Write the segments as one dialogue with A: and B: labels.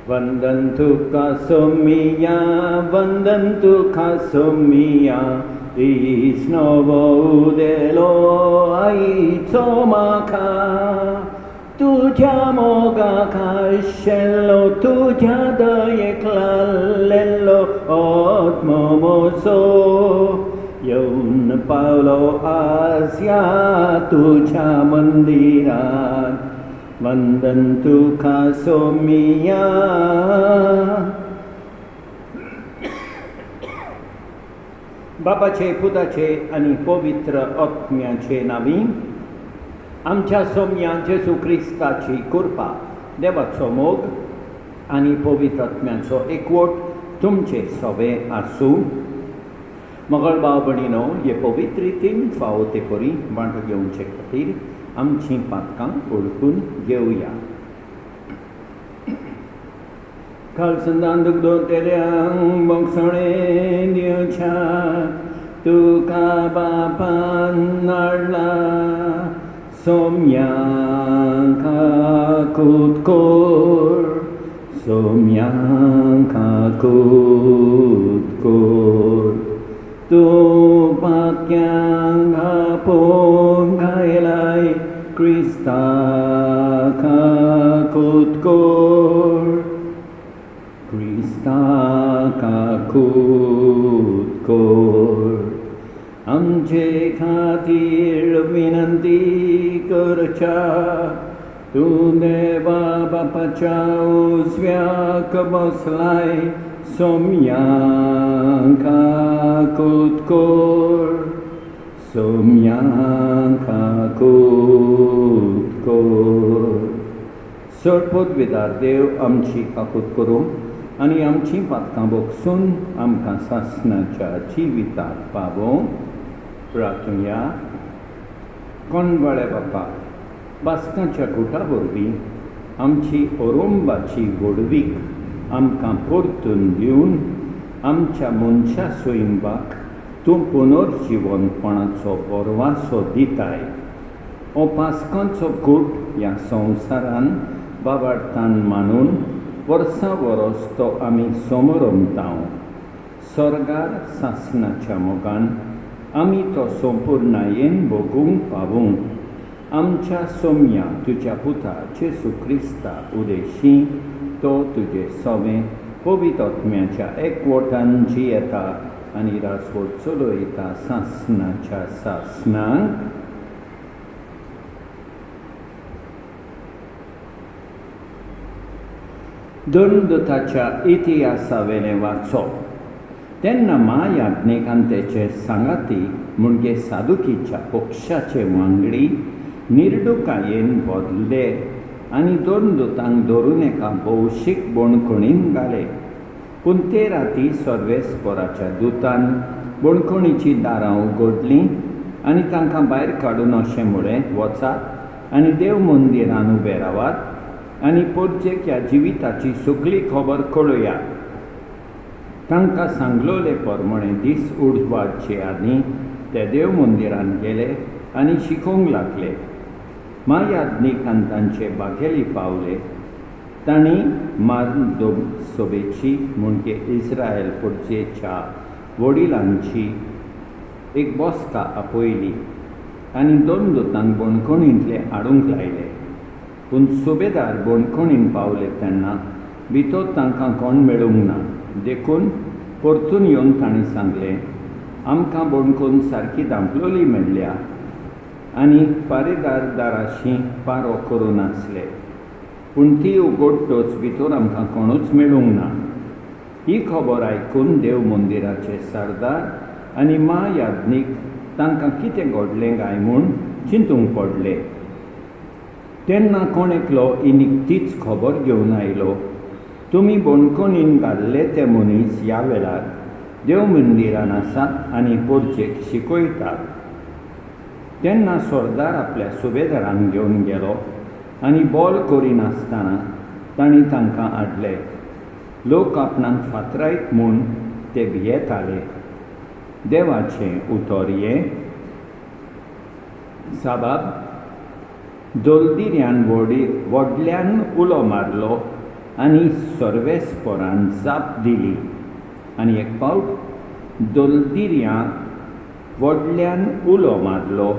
A: Vandantu Kasomia, Vandantu Kasomia, Isnovo Udelo Aitomaka, Tuja Moga Kashello, Tuja Dayeklalello, Otmomoso, Yun Paulo Asia, Tuja Mandiran. Vandantu Kasomia. बापाचे पुताचे आणि पवित्र आत्म्याचे नावी आमच्या सोम्या जेजू क्रिस्ताची कृपा देवाचो मोग आणि पवित्र आत्म्याचो एकवट तुमचे सवे आसूं. मोगळ भाव भयणीनो, हे पवित्र रितीन फावो ते परी वांटो घेवचे खातीर आमची पातकां ओळखून घेवया. खालसंदान दुगदो तेऱ्यांक बोगसणे दिवच्या तुका बापान नाडला सोम्यांक हाकूत कोर, सोम्यांक हाकूत कोर. तूं पातक्यांक आपोवन घायलाय क्रिस्ताक हाकूत कोर, क्रिस्ताक हाकूत कोर. आमचे खातीर विनंती करच्या तूं देवा बापाच्या उजव्याक बसलाय सोम्यांक हाकूत कोर, सोम्यांक हाकूत कोर. सरपोत विदार देव आमची हाकूत करूं आनी आमची पातकां बोगसून आमकां सासणाच्या जिविताक पावोवं. प्रार्थुया. कोणवाळे बापा, बास्कांच्या गुटा वरवीं आमची ओरोंबाची गोडवीक आमकां परतून दिवन आमच्या मनशा सोयंबाक तूं पुनर्जीवनपणाचो बोरवासो दिताय. हो पास्कांचो गोट ह्या संवसारान बाबार्थान मानून वर्सां वरोस तो आमी समरमताव. स्वर्गार सासणाच्या मोगान आमी तो संपूर्णायेन भोगूंक पावूंक आमच्या सोम्या तुज्या पुता जेजू क्रिस्ता उदेशी तो तुजे सवें पवित्र आत्म्याच्या एकवटान जियेता आनी रासवट चलयता सासणाच्या सासणांक. दोनदुताच्या इतिहासावेलें वाचप. तेन्ना महायाज्ञिकान तेचे सांगाती म्हणजे सादुकीच्या पक्षाचे वांगडी निर्डुकायेन बोदले आनी दोन दुतांक धरून एका भौशीक बोणकुणीन घाले. पूण ते राती सर्वेस्पराच्या दुतान बोणकुणीची दारां उगडलीं आनी तांकां भायर काडून अशें म्हळें, वचात आनी देव मंदिरान उबे रावात आनी परजेक ह्या जिविताची सगळी खबर कळयात. तांकां सांगलोले प्रमाणे दीस उजवाडचे आदीं ते देव मंदिरान गेले आनी शिकोवंक लागले. महायाज्ञिकान तांचे बागेली पावले. तांणी मार्दोसोबेची म्हणजे इस्रायल परजेच्या वडिलांची एक बसका आपयली आनी दोन दुतांक बोणकुणींतले हाडूंक लायले. पूण सुबेदार बोणकुणीन पावले तेन्ना भितर तांकां कोण मेळूंक ना. देखून परतून येवन तांणी सांगलें, आमकां बोणकून सारकी धांपलोली मेळ्ळ्या आनी पारेदार दाराशी पारो करून आसले, पूण ती उगडटोच भितर आमकां कोणूच मेळूंक ना. ही खबर आयकून देव मंदिराचे सरदार आनी महायाज्ञीक तांकां कितें घडलें काय म्हूण चिंतूंक पडले. तेन्ना कोण एकलो इनीक तीच खबर घेवन आयलो. तुमी बोणकुणीन घाल्ले ते मनीस ह्या वेळार देव मंदिरान आसात आनी परजेक शिकयतात. तेन्ना सरदार आपल्या सुबेदारांक घेवन गेलो आनी बॉल करिनासतना तांणी तांकां हाडले. लोक आपणाक फातरायत म्हूण ते भियेताले. देवाचें उतर हें. साबाब दोलदिऱ्यान व्हडल्यान उलो मारलो आनी सर्वेस पोरान जाप दिली आनी एक फावट दोलदिऱ्यांक व्हडल्यान उलो मारलो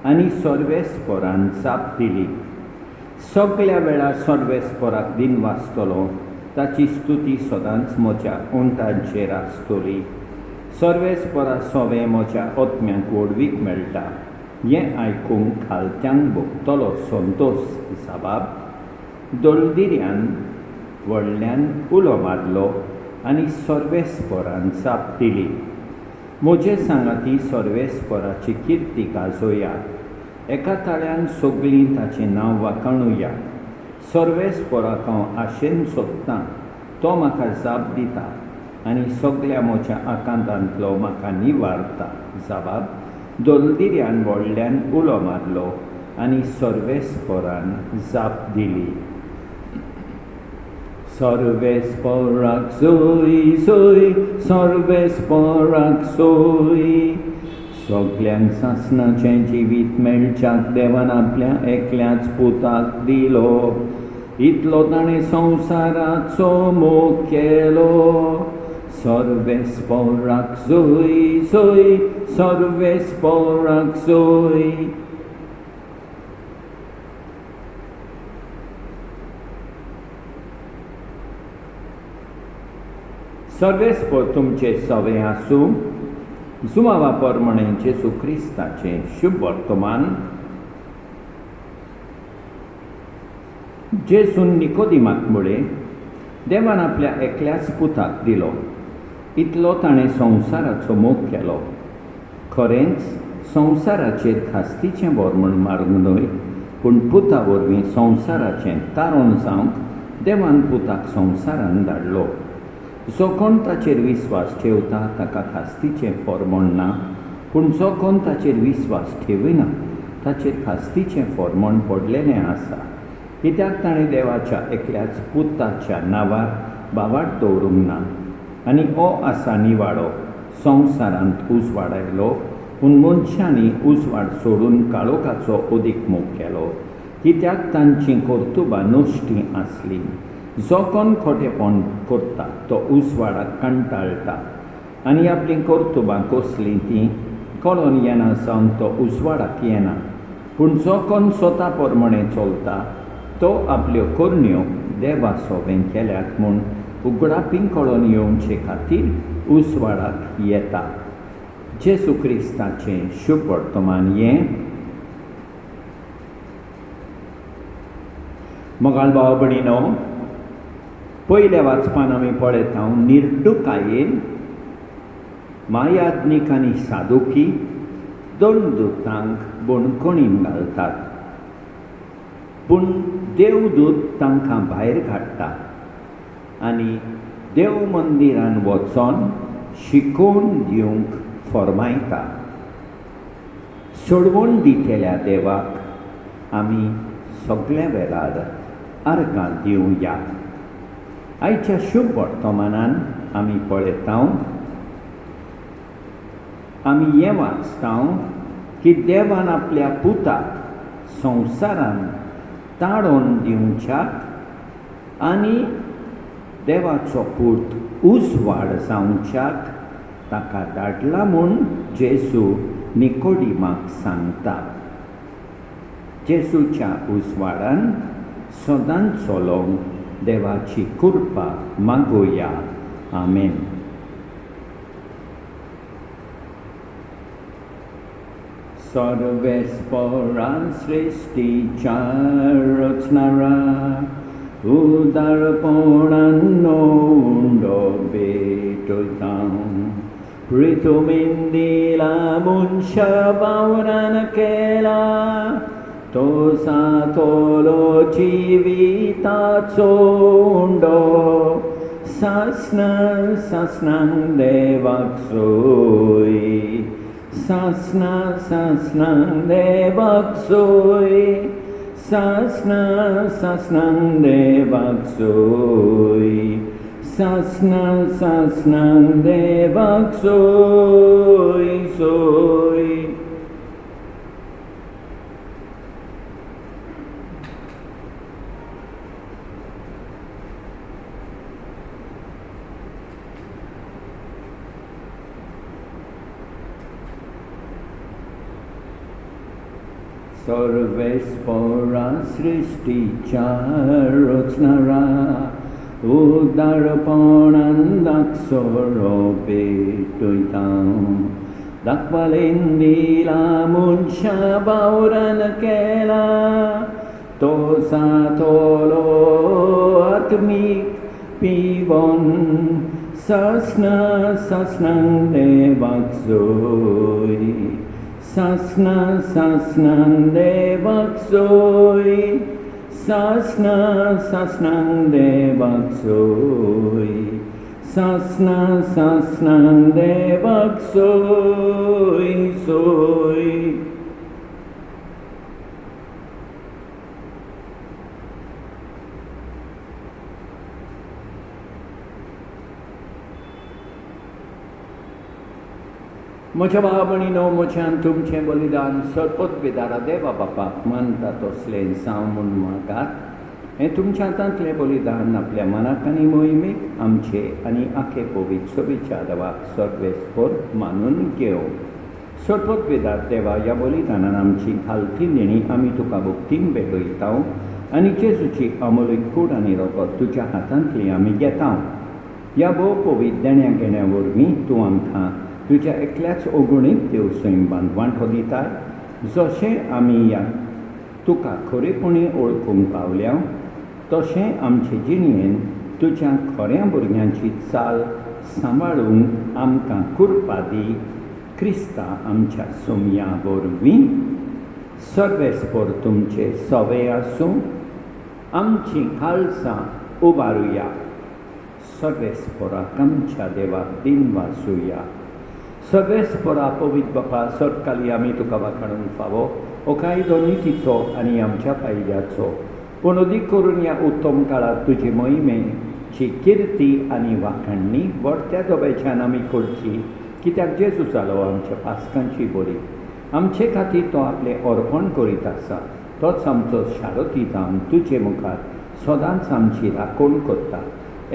A: आनी सर्वेस्पोरान जाप दिली. सगळ्या वेळार सर्वेस्पोराक दिन वाजतलो, ताची स्तुती सदांच म्हज्या उंटांचेर आसतली. सर्वेस्पोरा सवें म्हज्या ओतम्यांक ओडवीक मेळटा. हें आयकूंक खालत्यांक भोगतलो संतोश जाबाब. दोलदिऱ्यान व्हडल्यान उलो मारलो आनी सर्वेस्पोरान जाप दिली. म्हजे सांगाती सर्वेस्पोराची किर्ती गाजोया. एका ताळ्यान सगळीं ताचें नांव वाखाणुया. सर्वेस्पोराक हांव आशेन सोदतां, तो म्हाका जाप दिता आनी सगळ्या म्हज्या आकांतांतलो म्हाका निवारता. जाबाब. दोलदिऱ्यान व्हडल्यान उलो मारलो आनी सर्वेस्पोरान जाप दिली. सर्वेस्पोराक सोय सोय, सर्वेस्पोराक सोय. सगल्यांक सासणाचें जिवीत मेळच्याक देवान आपल्या एकल्याच पुताक दिलो. इतलो ताणें संवसाराचो मोग केलो. सर्वेस्पोराक सोय सोय, सर्वेस्पोराक सोय. सर्वेस्पोर तुमचे सवें आसूं. जुमावा पोरमणे जेजू क्रिस्ताचें शुभ वर्तमान. जेजून निकोदिमाक म्हळें, देवान आपल्या एकल्याच पुताक दिलो. इतलो ताणें संवसाराचो मोग केलो. खरेंच संवसाराचेर खास्तीचें वर्मण मारूंक न्हय, पूण पुता वरवीं संवसाराचें तारण जावंक देवान पुताक संवसारांत धाडलो. जो कोण ताचेर विस्वास ठेवता ताका खास्तीचें फर्मोण ना, पूण जो कोण ताचेर विस्वास ठेवना ताचेर खास्तीचें फर्मोण पडलेलें आसा. कित्याक ताणें देवाच्या एकल्याच पुताच्या नांवार बावाट दवरूंक ना. आनी हो आसा निवाडो. संवसारांत उजवाड आयलो, पूण मनशांनी उजवाड सोडून काळोखाचो अदीक मोग केलो, कित्याक तांचीं कर्तुबां नश्टीं आसलीं. जो कोण खोटेपण करता तो उजवाडाक कंटाळटा आनी आपलीं कर्तुबां कसलीं तीं कळोन येना जावन तो उजवाडाक येना. पूण जो कोण स्वता पोरमणें चलता तो आपल्यो करण्यो देवा सोबें केल्यात म्हूण उगडापीं कळोन येवचे खातीर उजवाडाक येता. जेजू क्रिस्ताचें शुभ वर्तमान हें. मोगाळ भाव भयणीनो, पयल्या वाचपान आमी पळयता निर्डुकायेन मायादनीक आनी सादुकी दोन दुतांक बणकणीन घालतात, पूण देवदूत तांकां भायर काडटा आनी देव मंदिरान वचोन शिकोवन दिवंक फर्मायता. सोडवण दितेल्या देवाक आमी सगळ्या वेळार आर्गां दिवया. आयच्या शुभ वर्तमानान आमी पळयता, आमी हें वाचता की देवान आपल्या पुताक संवसारान ताळोन दिवच्याक आनी देवाचो पूत उजवाड जावच्याक ताका धाडला म्हूण जेजू निकोडिमाक सांगता. जेजूच्या उजवाडान सदांच चलोवंक देवाची कृपा मागोया. आमेन. सर्वेस्पोरा सृष्टीच्या रचणारा उदारपणान नोंदो भेटता. पृथ्वीन दिला मनशा वावरान केला, तो सातोलो जिविताचो उंडो. सासणां सासणांक देवाक सोय, सासणां सासणांक देवाक सोय, सासणां सासणांक देवाक सोय, सासणां सासणांक देवाक सोय सोय. सर्वेस्परा सृष्टीच्या रचणारा उदारपणान दाखसरो पेटयता दाखवालेन दिला मनशा बावरान केला तो सातोलो आत्मीक पिवोन सासना सासनांक देवाक जोय सासना सासनांक देवाक जोय सासना सासनांक देवाक जोय सासना सासनांक देवाक जोय जोय म्हज्या भाव भयणीनो म्हज्यान तुमचें बलिदान सर्पोद्विदारा देवा बापाक मानता तसलें जावं म्हूण मागात हें तुमच्या हातांतलें बलिदान आपल्या मनाक आनी मोहिमेक आमचे आनी आखे पवित्र सभेच्या देवाक सर्वेस्पर मानून घेवं सर्पोद्विदार देवा ह्या बलिदानान आमची हालती देणी आमी तुका भक्तीन भेटयता आनी जेजूची अमोलीक कूड आनी रगत तुज्या हातांतली आमी घेता ह्या भोव पवित्र देण्या घेण्या वरवीं तूं आमकां तुज्या एकल्याच ओगुणीक देव सैम वांटो दिताय जशें आमी ह्या तुका खरेपणी ओळखूंक पावल्या तशें आमचे जिणयेन तुज्या खऱ्या भुरग्यांची चाल सांबाळूंक आमकां कुरपा दी क्रिस्ता आमच्या सोमया वरवीं सर्वेस्पर तुमचे सवे आसूं आमची खालसां उबारुया सर्वेस्पराक आमच्या देवाक दिन वासुया सर्वेस्परा पवित्र बापा सतकाळी आमी तुका वाखाणूंक फावो हो कायदो नितीचो आनी आमच्या फायद्याचो पूण अदीक करून ह्या उत्तम काळात तुजी मोहिमेची किर्ती आनी वाखाणणी वडत्या दोबेच्यान आमी करची कित्याक जेजू जालो आमच्या पासकांची बरी आमचे खातीर तो आपलें अर्पण करीत आसा तोच आमचो शारोती जावन तुजे मुखार सदांच आमची राखण करता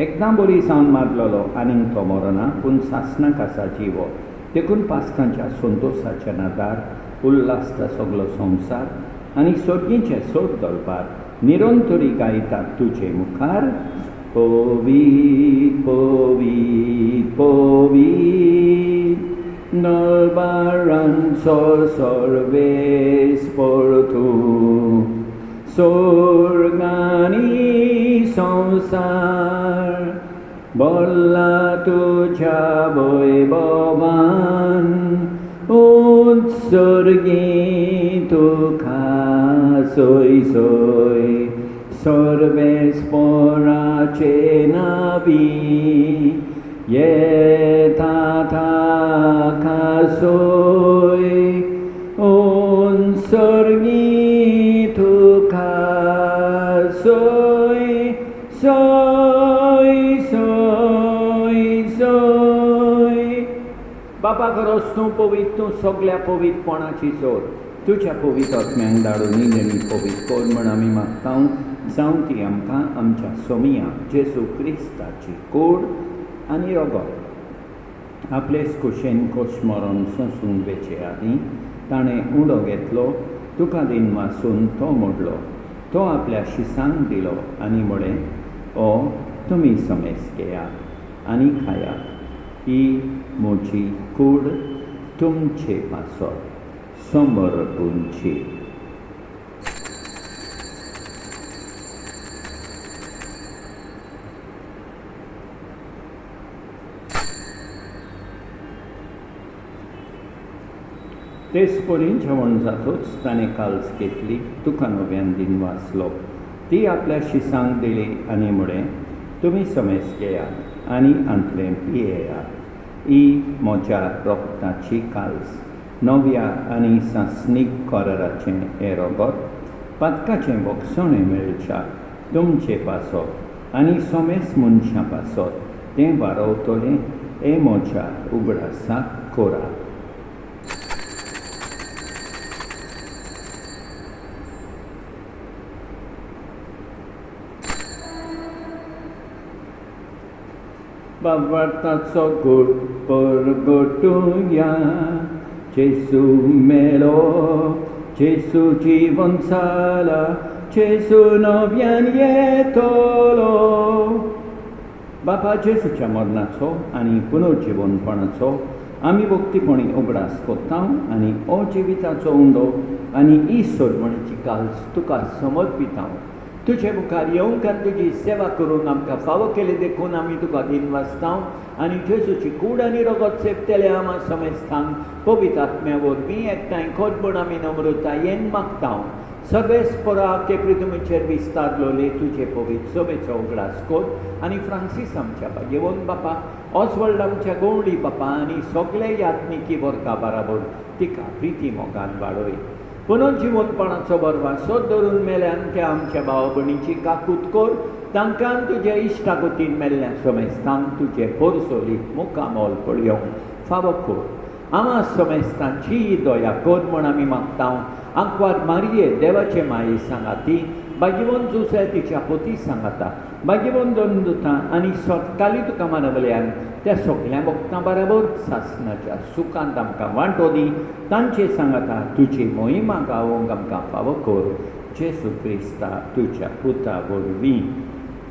A: एकदां बरी जावन मारलेलो आनीक तो मरना पूण सासणाक आसा जिवो देखून पासकांच्या संतोशाच्या नादार उल्हासता सगलो संवसार आनी सर्गीचे सोड दरबार निरंतरी गायतात तुजे मुखार पवीत पवीत पवीत दरबारांचो सर्वेस्पर तूं स्वर्ग आनी संवसार बोल्ला तुज्या वैभवान उत्सर्गी तुका सोय सोय सर्वेस्पराचे नावी येता ताका सोय उत्सर्गी तुका सोय सोय सोय सोय बापा खरोच तूं पवित्र तूं सगळ्या पवित्रपणाची जोर तुज्या पवित्र आत्म्यांक धाडून निलेणी पवित्र कोर म्हण आमी मागता जावं ती आमकां आमच्या सोमिया जेजू क्रिस्ताची कूड आनी रगत आपलेच कुशेन कोश मरोन सोंसूंक बेचे आदी ताणें उडो घेतलो तुका दिन वासून तो मोडलो तो आपल्या शिसांक दिलो आनी म्हळें ओ तुमी समेस घेयात आनी खायात ही म्हजी कूड तुमचे पासत समर्पूंची तेच परी जेवण जातूच ताणें काल्स घेतली तुका नव्यान दिन वाचलो ती आपल्या शिसांक दिली आनी म्हळें तुमी समेस घेयात आनी आंतलें पियेयात ही म्हज्या रोगताची काल्स नव्या आनी सासणीक कराराचें हें रगत पातकाचें वखसणें मेळच्या तुमचे पासत आनी समेस मनशां पासत तें वारवतलें हें म्हज्या उगडासाक कोरात Bavartaco good por gotuya, Jesu melo, Gesù ci consala, Gesù non viene tolo. बापा जेसूच्या मरणाचो आनी पुनर्जिवनपणाचो आमी भक्तीपणी उगडास कोत्तां आनी अजिविताचो उंडो आनी ही सोडवणेची काल्स तुका समर्पितां. तुजे मुखार येवंक आनी तुजी सेवा करून आमकां फावो केले देखून आमी तुका दिन वाचतां आनी जेसूची कूड आनी रगत सेवतले आमा समेस्तांक पवित्र आत्म्या वरवीं एकठांय खोटपण आमी नम्रतायेन मागतां. सर्वेस परा ते पृथ्वीचेर विस्तारलोले तुजे पवित्र सभेचो उगडास कोत आनी फ्रांसीस आमच्या येवन बापा ऑसवर्ल्ड आमच्या गवंडी बापा आनी सगळे यात्निकी वर्गा बराबर तिका प्रिती मोगान वाडय. पुनर्जिवनपणाचो बरवासो धरून मेल्यान त्या आमच्या भाव भयणीची काकूट कर. तांकां तुजे इश्टागतीन मेल्ल्या समेस्तांक तुजे पोरसोलीक मुखामोल पळयोवंक फावो कर. आमा समेस्तांची दया कर म्हण आमी मागतां. आंकवार मारये देवाचे माये सांगाती, बागिवोन जुसे तिच्या पोती सांगाता, बागिवोन दोन दुतां आनी सोटकाली तुका मानवल्यान त्या सगळ्या भक्तां बराबर सासणाच्या सुखांत आमकां वांटो दी. तांचे सांगाता तुजी मोहिमा गावोवंक आमकां फावो कर. जेसू क्रिस्ता तुज्या पुता वरवीं,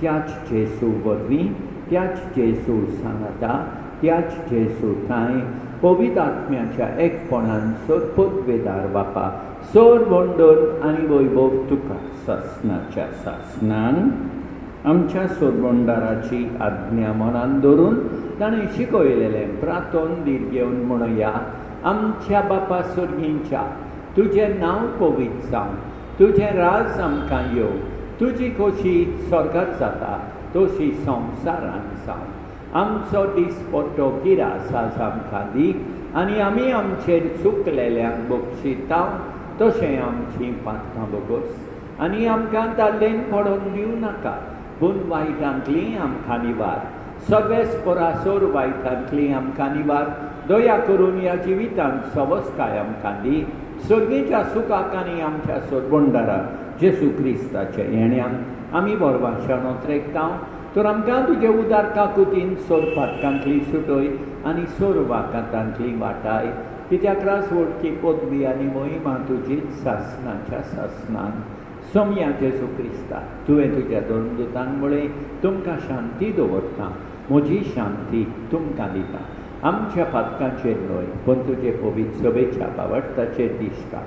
A: त्याच जेसू वरवीं, त्याच जेसू सांगाता, त्याच जेसू थंय पवित्र आत्म्याच्या एकपणान सोदवेदार बापा सोर वंडोन आनी वैभव तुका सासणाच्या सासणान आमच्या सोदवंडाराची आज्ञा मनान धरून ताणें शिकयलेलें प्रार्थोन दीर घेवन म्हणया. आमच्या बापा सर्गींच्या तुजें नांव पवित्र जावं, तुजें राज आमकां येवं, तुजी खोशी स्वर्गांत जाता तशी संवसारांत जावं. आमचो दिसपट्टो गिरास आज आमकां दी आनी आमी आमचेर चुकलेल्यांक बक्षितां तशें आमची पातकां बगोस आनी आमकां दाल्लेन पडोवन दिवं नाका, पूण वायटांतली आमकां निवार. सगळेच परासोर वायटांतली आमकां निवार. दया करून ह्या जिवितांत सवस्काय आमकां दी. सर्गेच्या सुखाक आनी आमच्या सोदवंडारा जेसू क्रिस्ताच्या येण्याक आमी बरवाशानो त्रेकतां. तर आमकां तुजे उदार काकुतीन सोर पातकांतली सुटय आनी सोर वाकांतांतली वाटाय. कित्याक रास वडकी पदवी आनी मोहिमा तुजीच सासणाच्या सासणान. सोम्या जेसू क्रिस्ता तुवें तुज्या दोन दुतांक म्हळें तुमकां शांती दवरता, म्हजी शांती तुमकां दिता. आमच्या पातकांचेर न्हय पूण तुजे पवित्र सभेच्या बावडटाचेर दिश्टा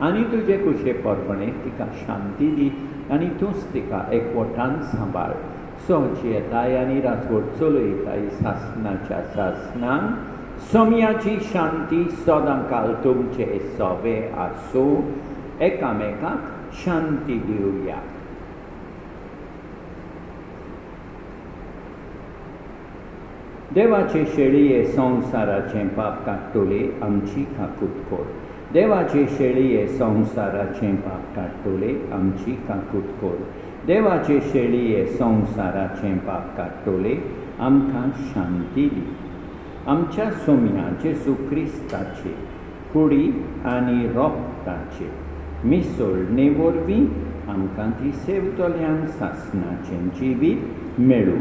A: आनी तुजे कुशे परमणे तिका शांती दी आनी तूंच तिका एकवटान सांबाळ. सोची येताय आनी रासवड चलयताय सासणाच्या सासणान. सोम्याची शांती सदां काल तुमचे सोबे आसूं. एकामेकाक शांती दिवया. देवाचे शेळये संवसाराचें पाप काडटले आमची काकूट कोर. देवाचे शेळये संवसाराचें पाप काडटले आमची काकूट कोर. देवाचे शेळये संवसाराचें पाप काडटले आमकां शांती दी. आमच्या सोम्या जेसू क्रिस्ताचे कुडी आनी रोगताचे मिसळणे वरवीं आमकां ती सेवतल्यांक सासणाचें जिवीत मेळूं.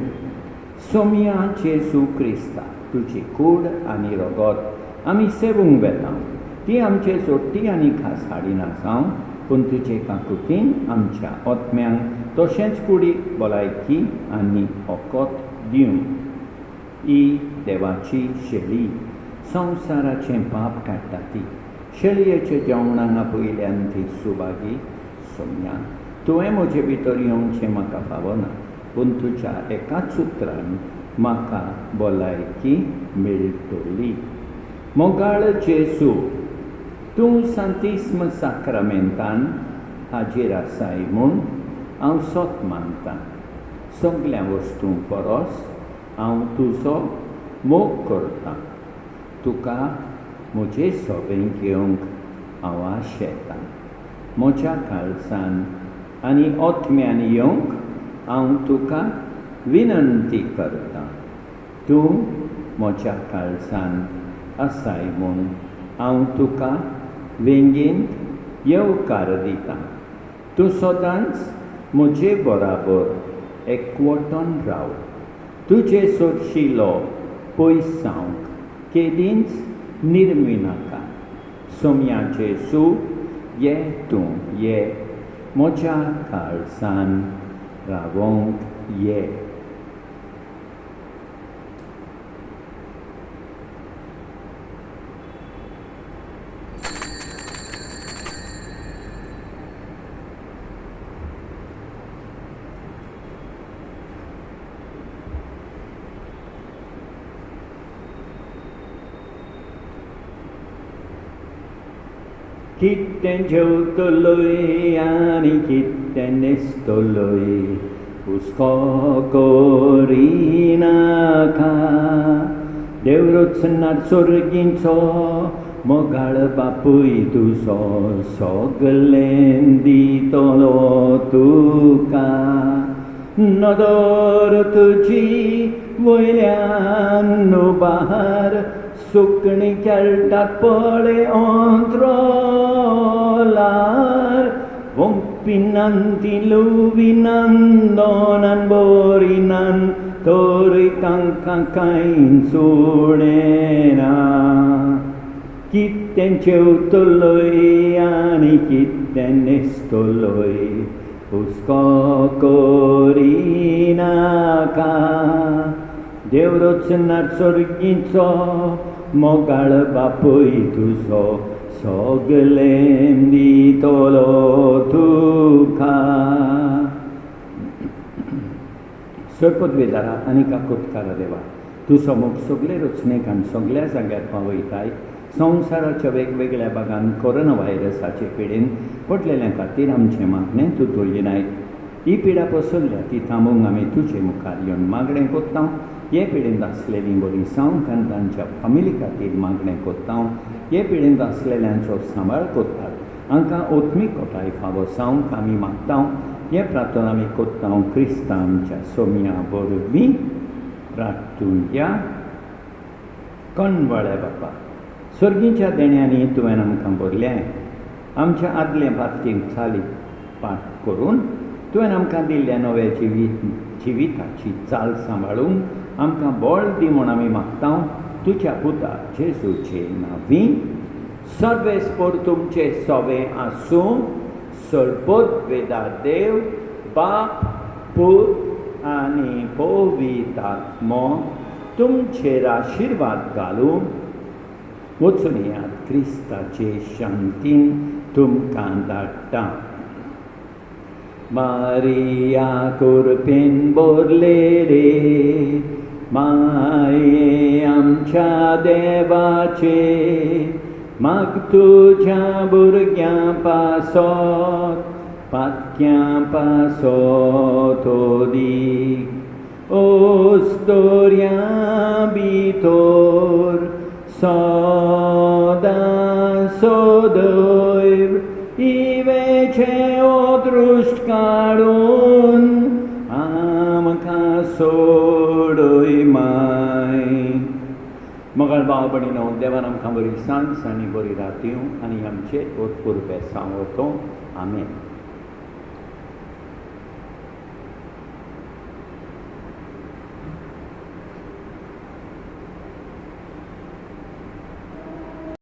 A: सोम्या जेसू क्रिस्ता तुजी कूड आनी रगत आमी सेवूंक वेता. ती आमचे सोडटी आनी खास हाडिना जावं पूण तुजे काकुतीन आमच्या आत्म्यांक तशेंच कुडीक भलायकी आनी ओकोत दिवं. ही देवाची शेळी संवसाराचें पाप काडटा ती. शेळयेच्या जेवणाक आपयल्यान ती सुभागी. सोम्या तुवें म्हजे भितर येवचें म्हाका फावना पूण तुज्या एकाच उतरान म्हाका भलायकी मेळटली. मोगाळ जेसू तूं सांतिस्म साक्रामेंतान हाजीर आसाय म्हूण हांव सोत मानतां. सगळ्या वस्तूं परस हांव तुजो मोग करतां. तुका म्हजे सोबेंक येवंक हांव आशेतां. म्हज्या काळजान आनी ओत्म्यान येवंक हांव तुका विनंती करतां. तूं म्हज्या काळजान आसाय म्हूण हांव तुका वेंगेंत येवकार दितां. तूं सदांच म्हजे बराबर एकवटून राव. तुजे सोडशिलो पयस जावंक केदींच निर्मी नाका. सोम्या जेसू ये तूं ये म्हज्या काळजान रावोंक ये. Kitten जेवतलोय आनी कितें न्हेसतलोय हुस्को करिनाका. देवरूच सोर्गींचो मोगाळ बापूय तुजो सगलें दितलो तुका. नदर तुजी वयल्यान नुबार सुकणीं खेळटात पळय अंत्रोलार. वंपिनान ती लुविनान दोनान बोरिनान तोरी तांकां कांयच उणेना. कितें जेवतलोय आनी कितें न्हेसतलोय हुस्को करिनाका. देवरूच सोर्गींचो मोगाळ बापूय तुजो सगलें दितलो तुका. सरपदवेदारा आनी काकुटकारा देवा, तुजो मोग सगळे रचनेकान सगळ्या जाग्यार पावयताय. संवसाराच्या वेगवेगळ्या भागांत कोरोना व्हायरसाचे पिडेन पडलेल्या खातीर आमचें मागणें तूं धोलिनाय. ही पिडा पसरल्या ती थांबोवंक आमी तुजे मुखार येवन मागणें कोत्ता. हे पिडेंत आसलेलीं बरी सावंक आनी तांच्या फामिली खातीर मागणें कोत्ता. हे पिडेंत आसलेल्यांचो सांबाळ कोत्तात. हांकां ओत्मीक कोटाय फावो जावंक आमी मागता. हे प्रार्थना आमी कोत्ता क्रिस्तांच्या सोम्या वरवीं प्रार्थुया. कणवळे बापा, सर्गीच्या देण्यांनी तुवें आमकां भरलें. आमच्या आदले भारतीक चाली पाठ करून तुवें आमकां दिल्ल्या नव्या जिविताची चाल सांबाळूंक आमकां बळ दी म्हूण आमी मागता. तुज्या पुता जेजूचे नांवी. सर्वेस्पर तुमचे सोवे आसूं. सरपदवेदार देव बाप पूत आनी पवित्र आत्मो तुमचेर आशिर्वाद घालूं. वचून येयात क्रिस्ताचे शांतीन तुमकां धाडटा. मारिया कुरपेन बोरलेले माये आमच्या देवाचे, माग तुज्या भुरग्यां पासत पातक्यां पासत ओदीक. ओस्तोऱ्यां भितर सदां सदैव इवेचे अदृश्ट काडून आमकां सोडय माय. मगळ भाव भयणीनो, देवान आमकां बरी सांज आनी बरी रातीं आनी आमचे ओतपूर बेसांव आमेन.